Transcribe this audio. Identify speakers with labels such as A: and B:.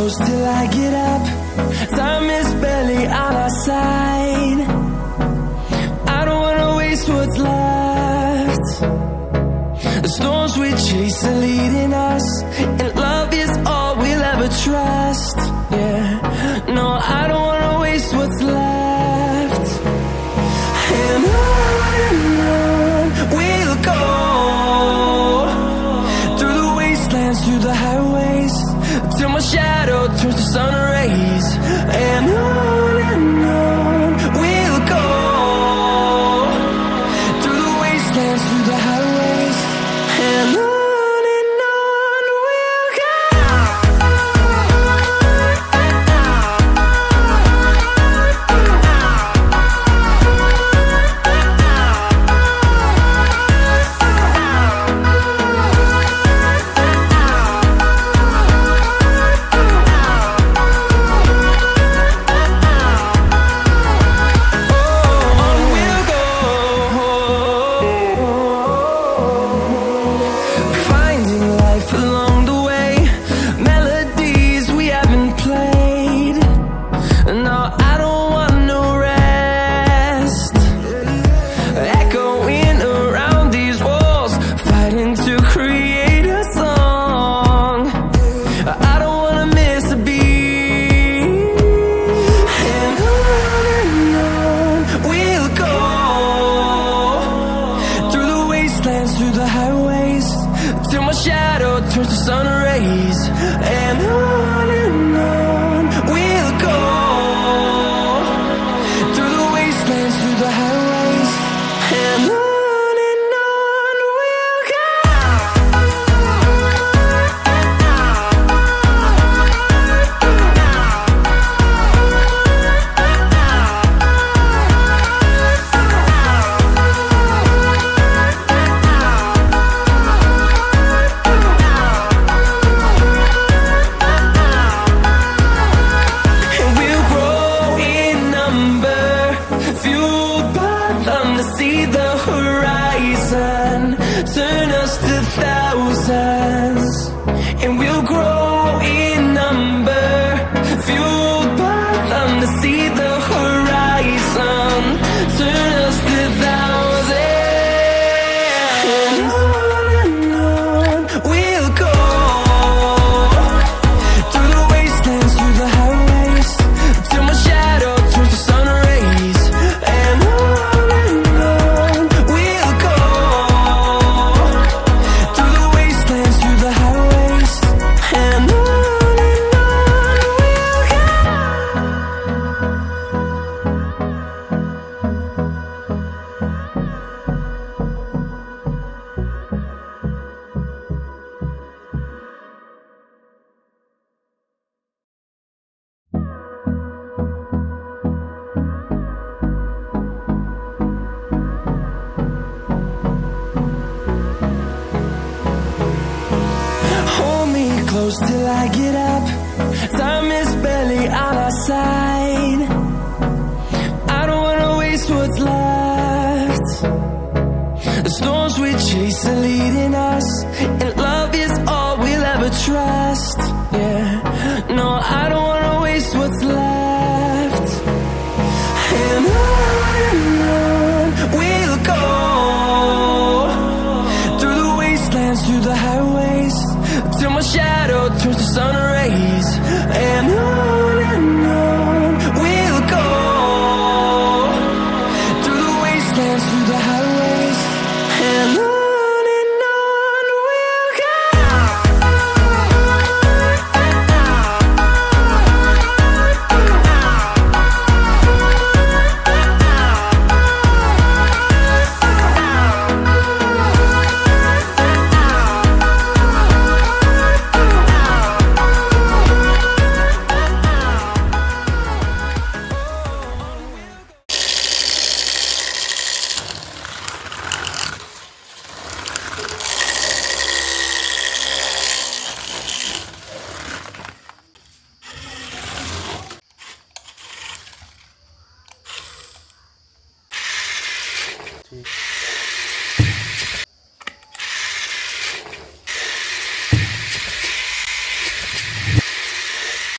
A: close till I get up. Time is barely on our side. I don't wanna waste what's left. The storms we chase are leading us, and love is all we'll ever trust. Yeah, no, I don't wanna waste what's left. And on we'll go, through the wastelands, through the highways, till my shadow turns to sun rays. And on we'll go, through the wastelands, through the highways, and on we'll go. Through the highways, till my shadow turns to sun rays. And on we'll go, through the wastelands, through the highways, and on we'll go. See the horizon, turn us to thousands, and we'll grow in number, fueled by them. To see the horizon, turn us to thousands, and on we'll go, through the wastelands, through the highways, till my shadow turns to sun rays. And close till I get up. Time is barely on our side. I don't wanna waste what's left. The storms we chase are leading us, and love is all we'll ever trust. Yeah, no, I don't wanna waste what's left. And on we'll go, through the wastelands, through the highways, till my shadow turns to sun rays. And on we'll go, through the wastelands, through the highways, and on we'll go.
B: ठीक।